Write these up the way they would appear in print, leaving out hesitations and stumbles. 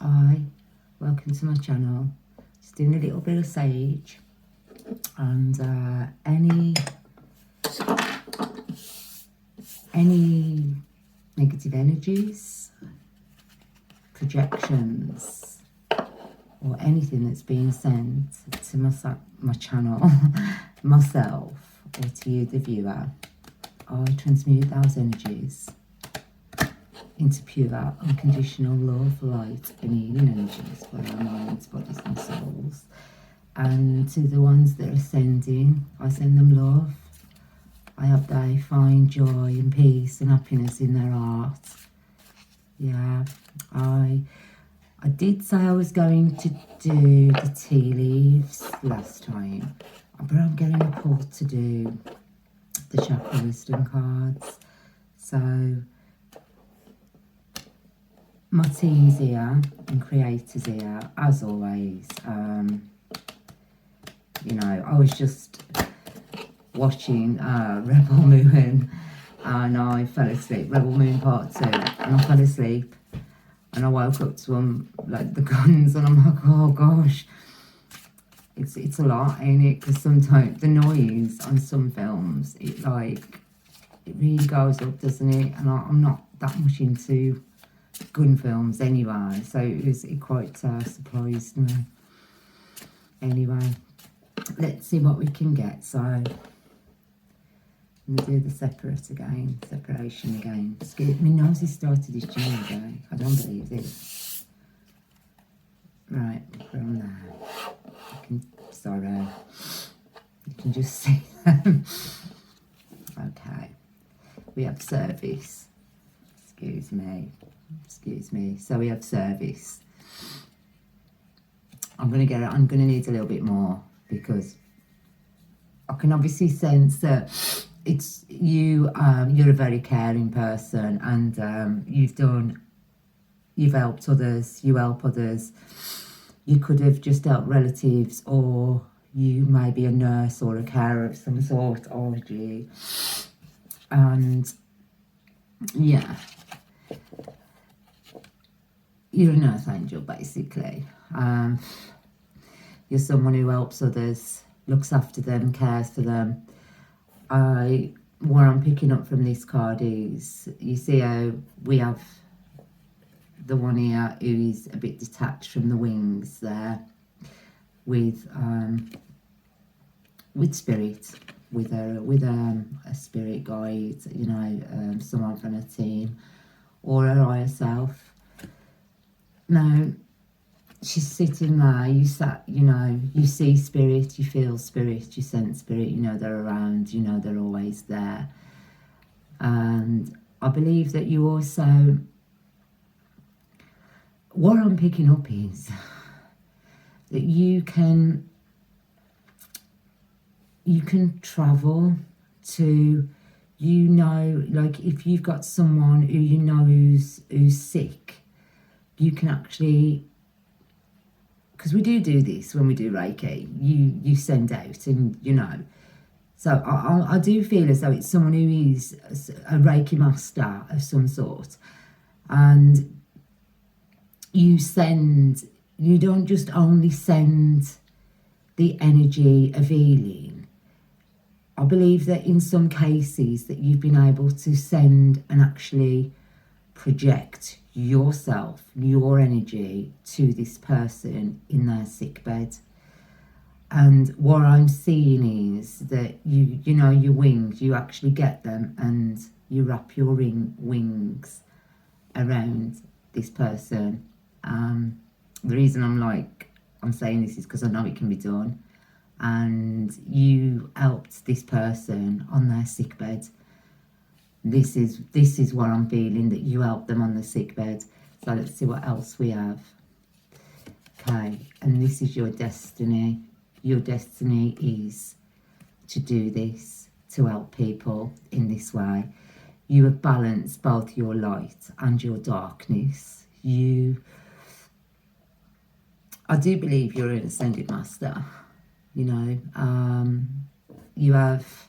Hi, welcome to my channel. Just doing a little bit of sage and any negative energies, projections, or anything that's being sent to my channel, myself, or to you, the viewer. I transmute those energies into pure, unconditional love, light, and healing energies for our minds, bodies, and souls. And to the ones that are sending, I send them love. I hope they find joy and peace and happiness in their heart. Yeah, I did say I was going to do the tea leaves last time, but I'm getting a pull to do the chakra wisdom cards. So my team's here and creators here, as always. You know, I was just watching Rebel Moon and I fell asleep. Rebel Moon Part 2, and I fell asleep. And I woke up to them, like the guns, and I'm like, oh gosh. It's a lot, ain't it? Because sometimes the noise on some films, it really goes up, doesn't it? And I'm not that much into gun films anyway, so it quite surprised me. Anyway, let's see what we can get. So I'm gonna do the separation again. Excuse me, nose has started itching again. I don't believe this. Right, put on there. Sorry, you can just see them. Okay, we have service. Excuse me. So we have service. I'm gonna need a little bit more because I can obviously sense that it's you. You're a very caring person, and you've helped others. You help others. You could have just helped relatives, or you may be a nurse or a carer of some sort, or you. And yeah, you're an earth angel, basically. You're someone who helps others, looks after them, cares for them. What I'm picking up from this card is, you see how we have the one here who is a bit detached from the wings there, with spirit, with a spirit guide, you know, someone from a team, or her higher self. Now, she's sitting there, you know, you see spirit, you feel spirit, you sense spirit, you know they're around, you know they're always there. And I believe that you also, what I'm picking up is that you can travel to, you know, like if you've got someone who you know who's sick, you can actually, because we do this when we do Reiki, you send out, and you know, so I do feel as though it's someone who is a Reiki master of some sort, and you don't just only send the energy of healing. I believe that in some cases that you've been able to send and actually project yourself, your energy to this person in their sick bed. And what I'm seeing is that you know your wings, you actually get them and you wrap your wings around this person. The reason I'm saying this is because I know it can be done, and you helped this person on their sick bed. This is what I'm feeling, that you helped them on the sick bed. So let's see what else we have. Okay, and this is your destiny. Your destiny is to do this, to help people in this way. You have balanced both your light and your darkness. I do believe you're an ascended master. You know, you have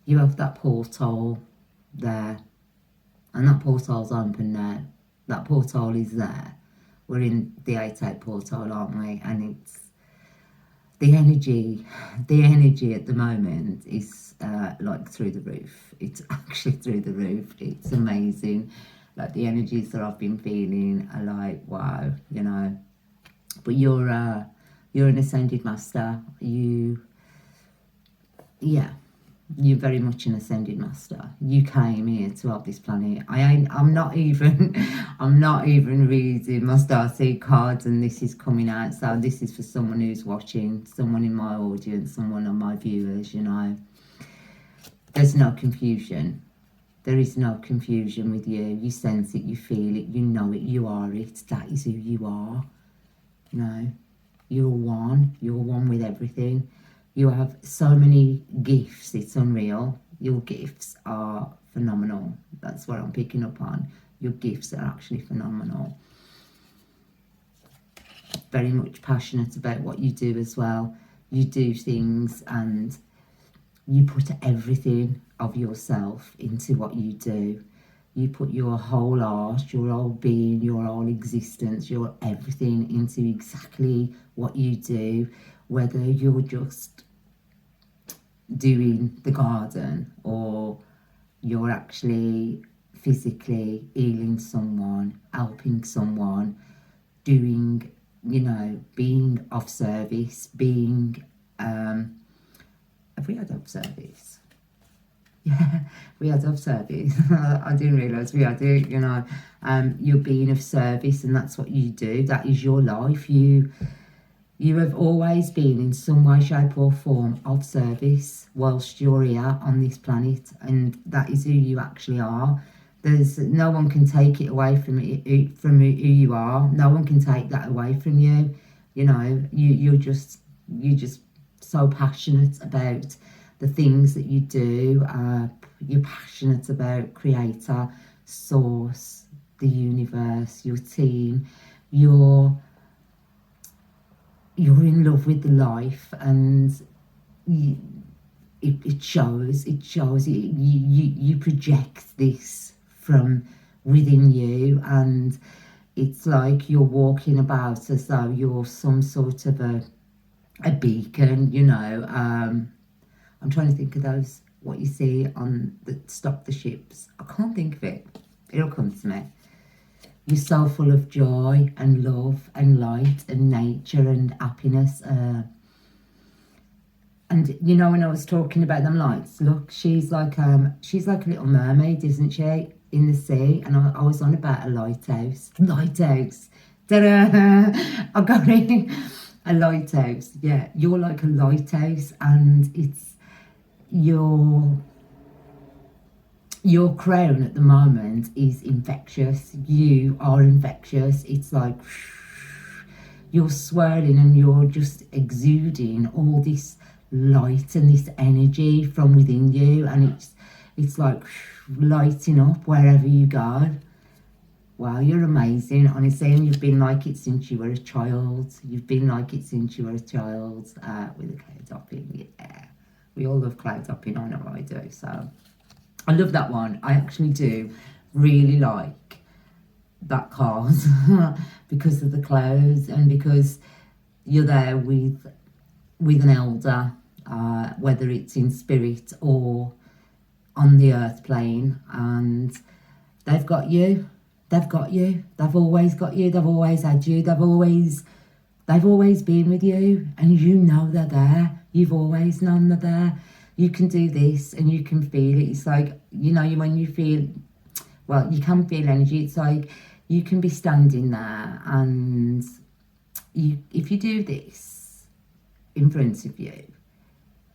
that portal there, and that portal's open now, That portal is there. We're in the 8-8 portal, aren't we? And it's the energy at the moment is like through the roof. It's actually through the roof. It's amazing. Like the energies that I've been feeling are like, wow, you know. But you're an ascended master. You're very much an ascended master. You came here to help this planet. I'm not even reading my starseed cards, and this is coming out. So this is for someone who's watching, someone in my audience, someone of my viewers, you know. There's no confusion. There is no confusion with you. You sense it, you feel it, you know it, you are it. That is who you are. You know, you're one. You're one with everything. You have so many gifts, it's unreal. Your gifts are phenomenal. That's what I'm picking up on. Your gifts are actually phenomenal. Very much passionate about what you do as well. You do things and you put everything of yourself into what you do. You put your whole art, your whole being, your whole existence, your everything into exactly what you do, whether you're just doing the garden or you're actually physically healing someone, helping someone, doing, you know, being of service, being, have we had of service? Yeah, we had of service. I didn't realise we had it, you know. You're being of service and that's what you do. That is your life. You have always been in some way, shape or form of service whilst you're here on this planet, and that is who you actually are. There's no one can take it away from who you are. No one can take that away from you. You know, you're just so passionate about the things that you do. You're passionate about Creator, Source, the universe, your team, you're in love with the life, and it shows. You project this from within you, and it's like you're walking about as though you're some sort of a beacon, you know. I'm trying to think of those, what you see on the Stop the Ships. I can't think of it. It'll come to me. You're so full of joy and love and light and nature and happiness. And you know, when I was talking about them lights, look, she's like a little mermaid, isn't she, in the sea? And I was on about a lighthouse. Lighthouse. Ta-da! I got it. A lighthouse. Yeah, you're like a lighthouse, and it's your crown at the moment is infectious. You are infectious. It's like you're swirling and you're just exuding all this light and this energy from within you, and it's like lighting up wherever you go. Wow, you're amazing, honestly, and you've been like it since you were a child. You've been like it since you were a child, with a cloud hopping. Yeah, we all love cloud hopping. I know I do. So I love that one. I actually do really like that card because of the clothes and because you're there with an elder, whether it's in spirit or on the earth plane, and they've got you. They've got you. They've always got you. They've always had you. They've always been with you, and you know they're there. You've always known they're there. You can do this and you can feel it. It's like, you know, when you feel, well, you can feel energy. It's like you can be standing there, and if you do this in front of you,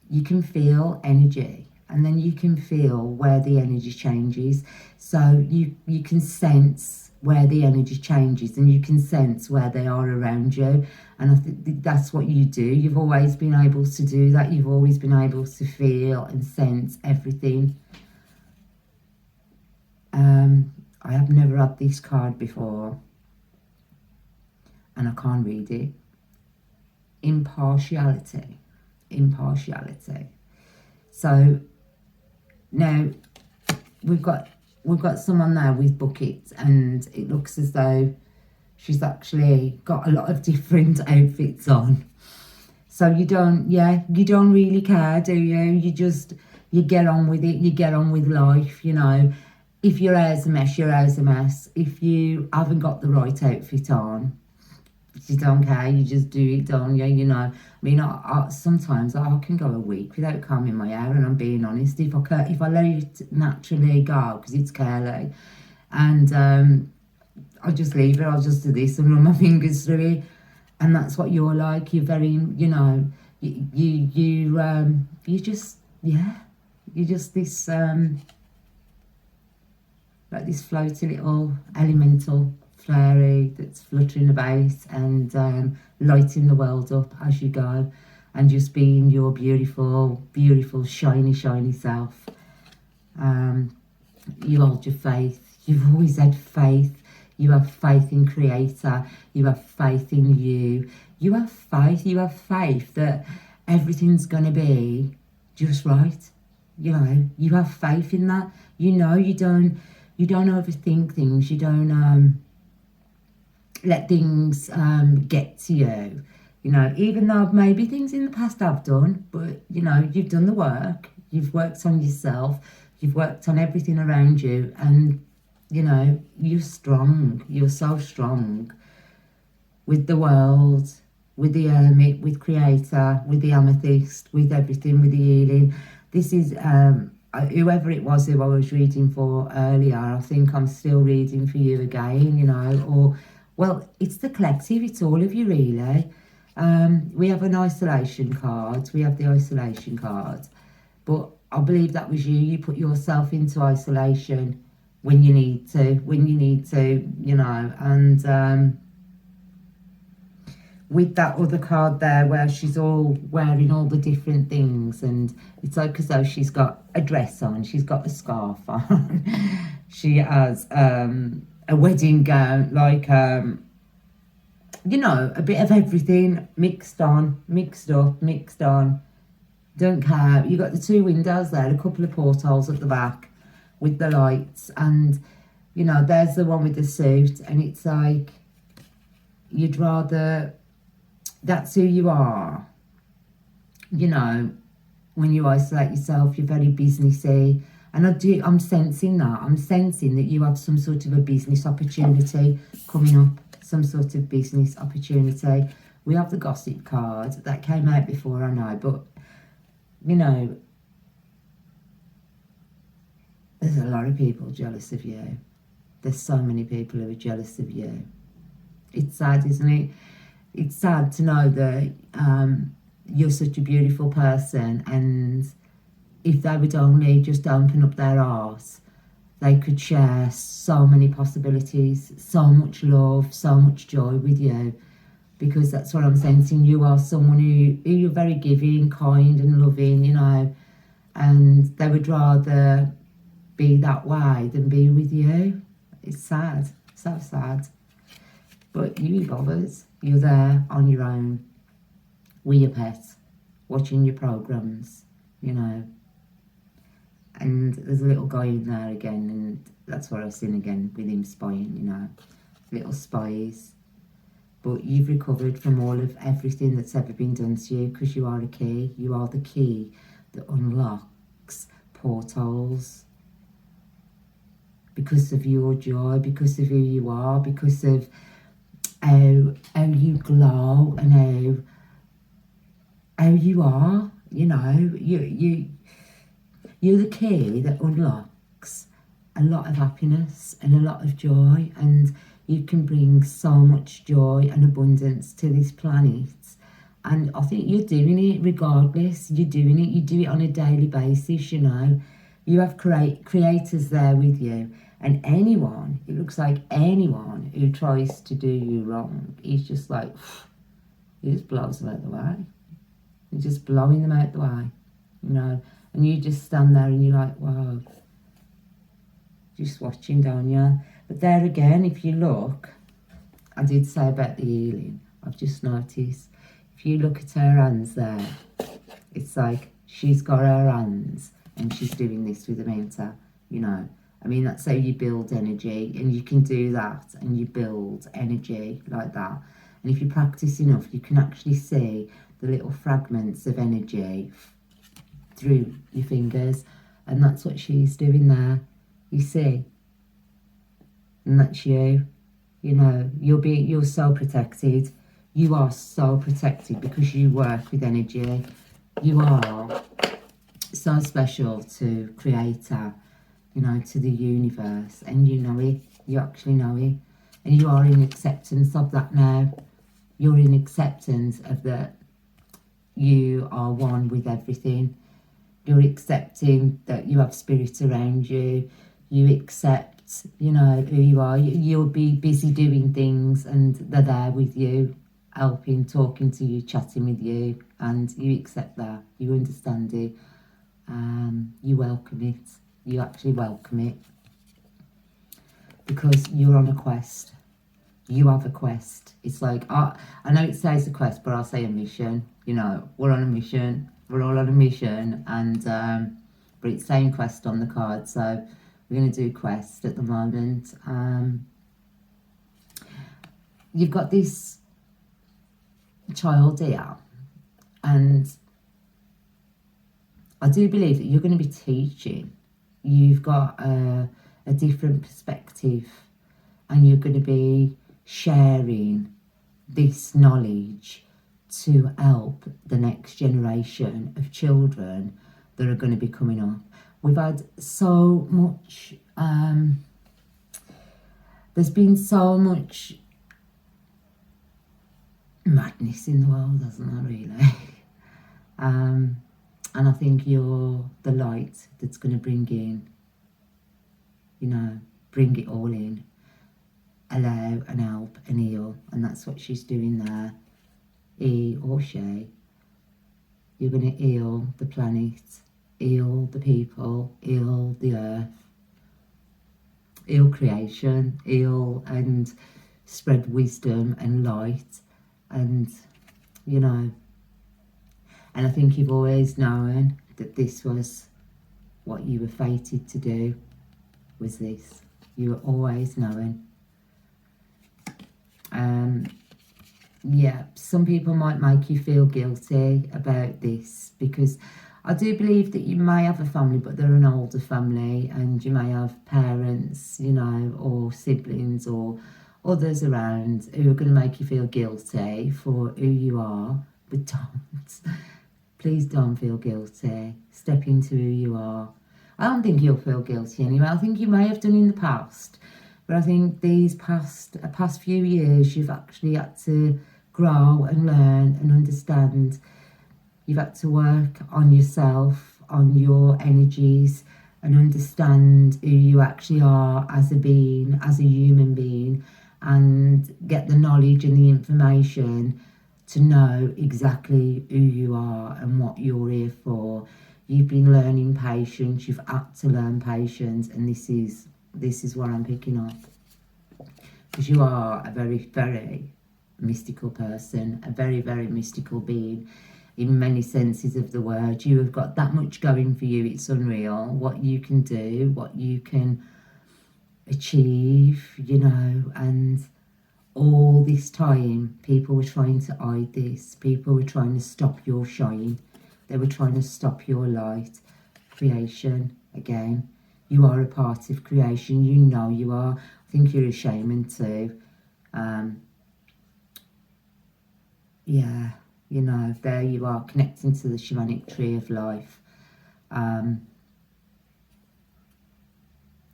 you can feel energy, and then you can feel where the energy changes. So you can sense where the energy changes, and you can sense where they are around you. And I think that's what you do. You've always been able to do that. You've always been able to feel and sense everything. I have never had this card before, and I can't read it. Impartiality. So now we've got we've got someone there with buckets, and it looks as though she's actually got a lot of different outfits on. So you don't really care, do you? You get on with it, you get on with life, you know. If your hair's a mess, your hair's a mess. If you haven't got the right outfit on, you don't care, you just do it, don't you? You know, I mean, sometimes I can go a week without combing my hair, and I'm being honest. If I let it naturally go, because it's curly, and I'll just leave it, I'll just do this and run my fingers through it. And that's what you're like. You're very, you know, you just, yeah, you're just this, like this floaty little elemental fairy that's fluttering about and lighting the world up as you go, and just being your beautiful, beautiful, shiny, shiny self. You hold your faith. You've always had faith. You have faith in Creator. You have faith in you. You have faith. You have faith that everything's going to be just right. You know, you have faith in that. You know, you don't overthink things. You don't let things get to you. You know, even though maybe things in the past I've done, but, you know, you've done the work. You've worked on yourself. You've worked on everything around you, and you know, you're strong. You're so strong with the world, with the hermit, with Creator, with the amethyst, with everything, with the healing. This is whoever it was who I was reading for earlier. I think I'm still reading for you again, you know, or, well, it's the collective. It's all of you, really. We have an isolation card. We have the isolation card. But I believe that was you. You put yourself into isolation when you need to, you know. And with that other card there where she's all wearing all the different things, and it's like as though she's got a dress on, she's got a scarf on, she has a wedding gown, like, you know, a bit of everything mixed up, mixed on. Don't care. You got the two windows there, a couple of portholes at the back with the lights, and you know, there's the one with the suit, and it's like you'd rather, that's who you are. You know, when you isolate yourself, you're very businessy, and I'm sensing that you have some sort of a business opportunity coming up, some sort of business opportunity. We have the gossip card that came out before, I know, but you know, there's a lot of people jealous of you. There's so many people who are jealous of you. It's sad, isn't it? It's sad to know that you're such a beautiful person, and if they would only just open up their arse, they could share so many possibilities, so much love, so much joy with you. Because that's what I'm sensing. You are someone who you're very giving, kind and loving, you know, and they would rather be that way than be with you. It's sad, so sad. But you bothers, you're there on your own with your pet, watching your programs, you know. And there's a little guy in there again, and that's what I've seen again with him spying, you know, little spies. But you've recovered from all of everything that's ever been done to you, because you are a key. You are the key that unlocks portals. Because of your joy, because of who you are, because of how you glow and how you are. You know, you're the key that unlocks a lot of happiness and a lot of joy, and you can bring so much joy and abundance to this planet. And I think you're doing it regardless. You're doing it. You do it on a daily basis, you know. You have creators there with you. And anyone, it looks like anyone who tries to do you wrong, he's just like, he just blows them out the way. He's just blowing them out the way, you know. And you just stand there and you're like, wow. Just watching, don't you? But there again, if you look, I did say about the healing, I've just noticed, if you look at her hands there, it's like she's got her hands and she's doing this with the mentor, you know, I mean, that's how you build energy, and you can do that and you build energy like that. And if you practice enough, you can actually see the little fragments of energy through your fingers. And that's what she's doing there, you see. And that's you. You know, you're so protected. You are so protected because you work with energy. You are so special to Creator, you know, to the universe, and you know it. You actually know it, and you are in acceptance of that now. You're in acceptance of that. You are one with everything. You're accepting that you have spirit around you. You accept, you know, who you are. You'll be busy doing things and they're there with you, helping, talking to you, chatting with you, and you accept that. You understand it. You welcome it. You actually welcome it. Because you're on a quest. You have a quest. It's like, I know it says a quest, but I'll say a mission. You know, we're on a mission. We're all on a mission, and but it's saying quest on the card, so we're going to do quest at the moment. You've got this child here, and I do believe that you're going to be teaching. You've got a different perspective, and you're going to be sharing this knowledge to help the next generation of children that are going to be coming up. We've had so much, there's been so much madness in the world, hasn't there, really? And I think you're the light that's going to bring in, you know, bring it all in, allow and help and heal, and that's what she's doing there. He or she, you're going to heal the planet, heal the people, heal the earth, heal creation, heal and spread wisdom and light, and, you know, and I think you've always known that this was what you were fated to do, was this. You were always knowing. Yeah, some people might make you feel guilty about this, because I do believe that you may have a family, but they're an older family, and you may have parents, you know, or siblings or others around who are going to make you feel guilty for who you are. But don't. Please don't feel guilty. Step into who you are. I don't think you'll feel guilty anyway. I think you may have done in the past, but I think these past few years, you've actually had to grow and learn and understand. You've had to work on yourself, on your energies, and understand who you actually are as a being, as a human being, and get the knowledge and the information to know exactly who you are and what you're here for. You've been learning patience. You've had to learn patience, and this is what I'm picking up, because you are a very, very mystical person, a very, very mystical being in many senses of the word. You have got that much going for you. It's unreal what you can do, what you can achieve, you know. And all this time people were trying to hide this. People were trying to stop your shine. They were trying to stop your light. Creation, again, you are a part of creation. You know you are. I think you're a shaman too. Yeah, you know, there you are, connecting to the shamanic tree of life.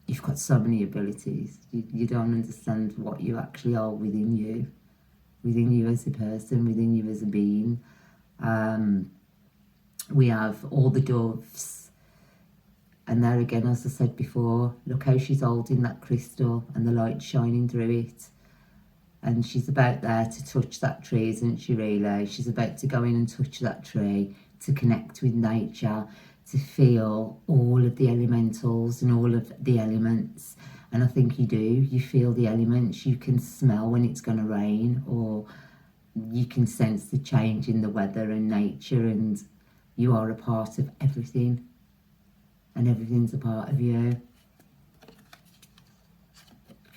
You've got so many abilities. You don't understand what you actually are within you as a person, within you as a being. We have all the doves, and there again, as I said before, look how she's holding that crystal and the light shining through it. And she's about there to touch that tree, isn't she, really? She's about to go in and touch that tree, to connect with nature, to feel all of the elementals and all of the elements. And I think you do. You feel the elements. You can smell when it's going to rain, or you can sense the change in the weather and nature, and you are a part of everything. And everything's a part of you.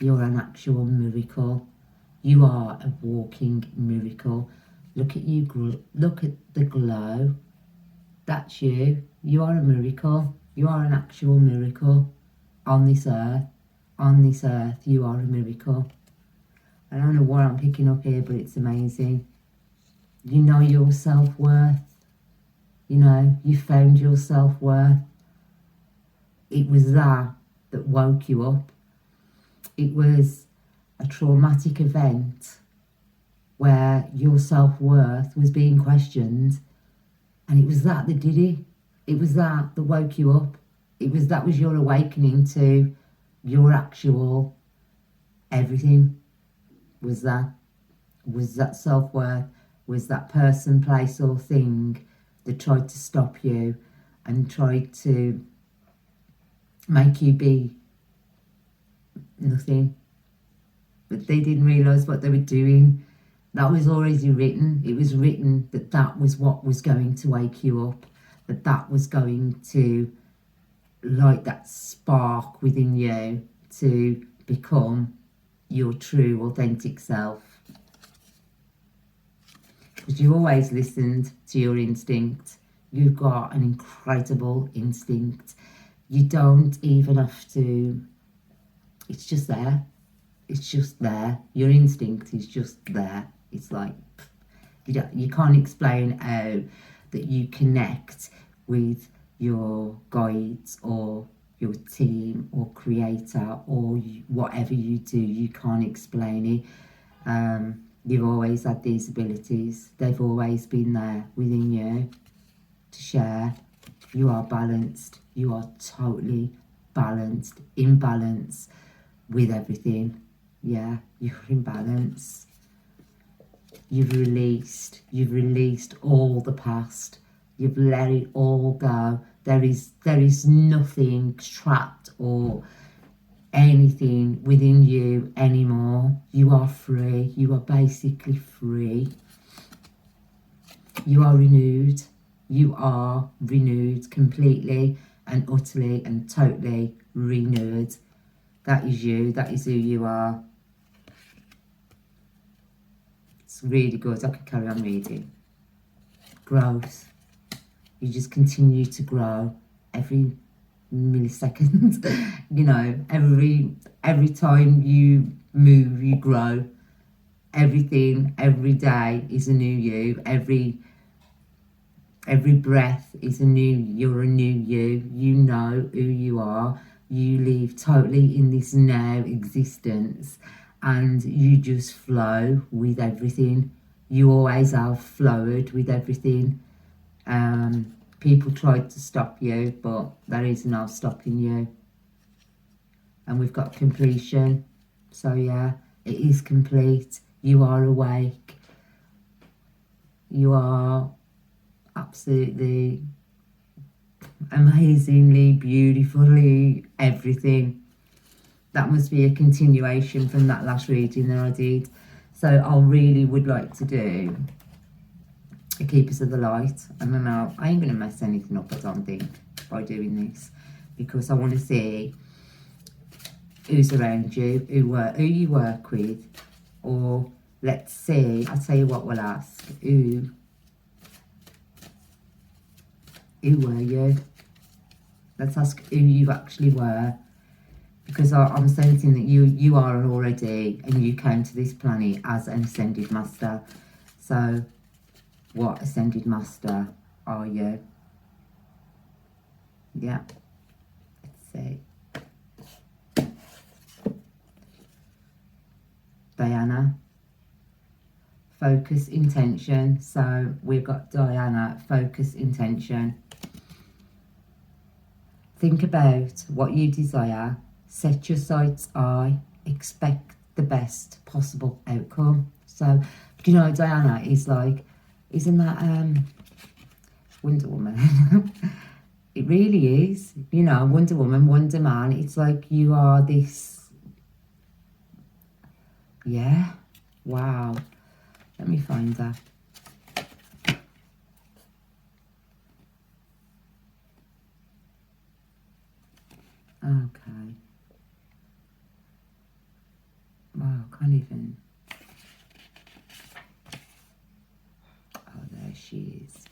You're an actual miracle. You are a walking miracle. Look at you, look at the glow. That's you. You are a miracle. You are an actual miracle on this earth. On this earth, you are a miracle. I don't know what I'm picking up here, but it's amazing. You know your self-worth. You know, you found your self-worth. It was that woke you up. It was a traumatic event where your self-worth was being questioned, and it was that did it. It was that woke you up. That was your awakening to your actual everything. Was that self-worth, was that person, place or thing that tried to stop you and tried to make you be nothing. But they didn't realise what they were doing. That was already written. It was written that that was what was going to wake you up, that was going to light that spark within you to become your true, authentic self. Because you always listened to your instinct. You've got an incredible instinct. You don't even have to, it's just there. It's just there. Your instinct is just there. It's like, you can't explain how that you connect with your guides or your team or creator or whatever you do. You can't explain it. You've always had these abilities. They've always been there within you to share. You are balanced. You are totally balanced, in balance with everything. Yeah, you're in balance. You've released all the past. You've let it all go. There is nothing trapped or anything within you anymore. You are free. You are basically free. You are renewed. You are renewed completely and utterly and totally renewed. That is you. That is who you are. It's really good. I could carry on reading. Growth. You just continue to grow every millisecond. You know, every time you move, you grow. Everything, every day is a new you. Every breath is a new, you're a new you. You know who you are. You live totally in this now existence and you just flow with everything. You always have flowed with everything. People tried to stop you, but there is no stopping you. And we've got completion. So yeah, it is complete. You are awake. You are absolutely amazingly, beautifully everything. That must be a continuation from that last reading that I did. So I really would like to do a Keepers of the Light. I don't know, I ain't going to mess anything up, I don't think, by doing this, because I want to see who's around you, who you work with, or let's see, I'll tell you what we'll ask, who were you? Let's ask who you actually were, because I'm sensing that you are already, and you came to this planet as an Ascended Master. So what Ascended Master are you? Yeah, let's see. Diana, focus, intention. So we've got Diana, focus, intention. Think about what you desire, set your sights high, expect the best possible outcome. So, you know, Diana is like, isn't that Wonder Woman? It really is. You know, Wonder Woman, Wonder Man, it's like you are this, yeah, wow. Let me find her. Okay. can't even. Oh, there she is.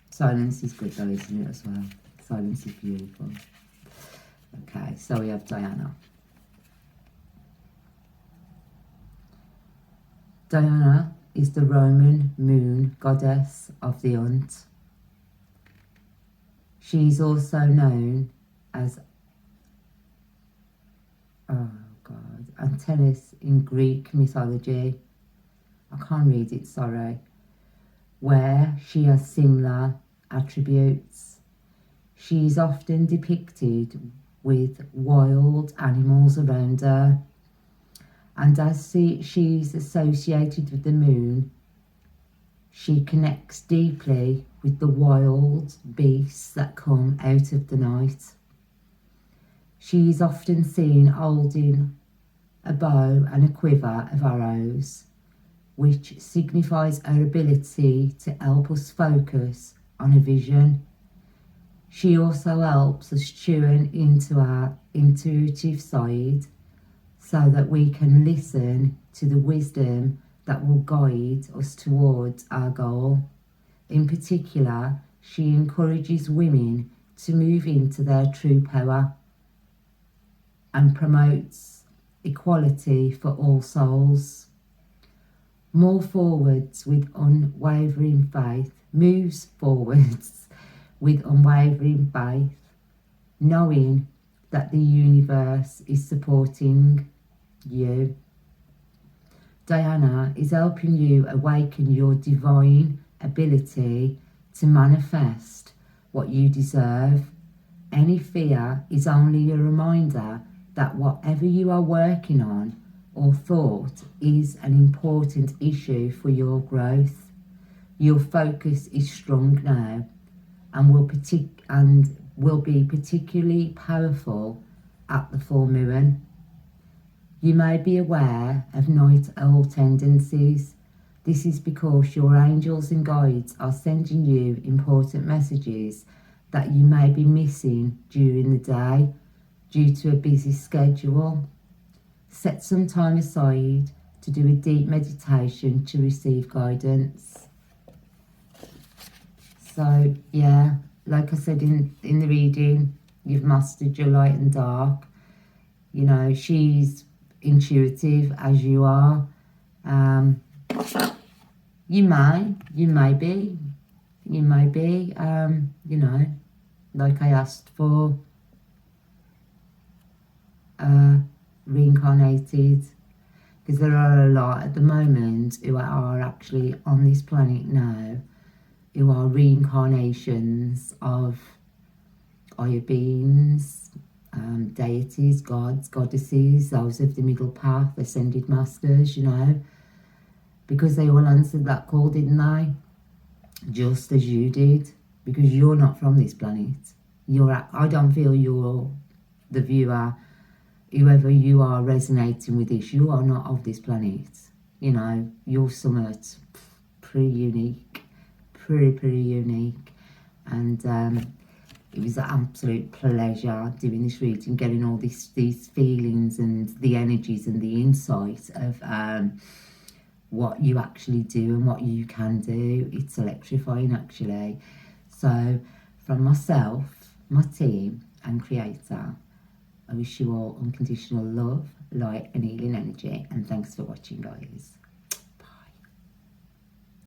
Silence is good though, isn't it, as well? Silence is beautiful. Okay, so we have Diana. Diana is the Roman moon goddess of the hunt. She is also known as, oh God, Antelis in Greek mythology. I can't read it, sorry. Where she has similar attributes. She is often depicted with wild animals around her, and as she is associated with the moon, she connects deeply with the wild beasts that come out of the night. She is often seen holding a bow and a quiver of arrows, which signifies her ability to help us focus on a vision. She also helps us tune into our intuitive side so that we can listen to the wisdom that will guide us towards our goal. In particular, she encourages women to move into their true power and promotes equality for all souls. Moves forwards with unwavering faith, knowing that the universe is supporting you. Diana is helping you awaken your divine ability to manifest what you deserve. Any fear is only a reminder that whatever you are working on or thought is an important issue for your growth. Your focus is strong now and will be particularly powerful at the full moon. You may be aware of night owl tendencies. This is because your angels and guides are sending you important messages that you may be missing during the day due to a busy schedule. Set some time aside to do a deep meditation to receive guidance. So yeah, like I said in the reading, you've mastered your light and dark. You know, she's intuitive as you are. You may be, you know, like I asked for, reincarnated, because there are a lot at the moment who are actually on this planet now who are reincarnations of higher beings, deities, gods, goddesses, those of the middle path, ascended masters, you know, because they all answered that call, didn't they? Just as you did, because you're not from this planet. I don't feel you're the viewer, whoever you are resonating with this, you are not of this planet. You know, you're somewhat pretty unique, pretty unique. And it was an absolute pleasure doing this reading, getting all these feelings and the energies and the insight of what you actually do and what you can do. It's electrifying, actually. So from myself, my team and creator, I wish you all unconditional love, light and healing energy, and thanks for watching, guys.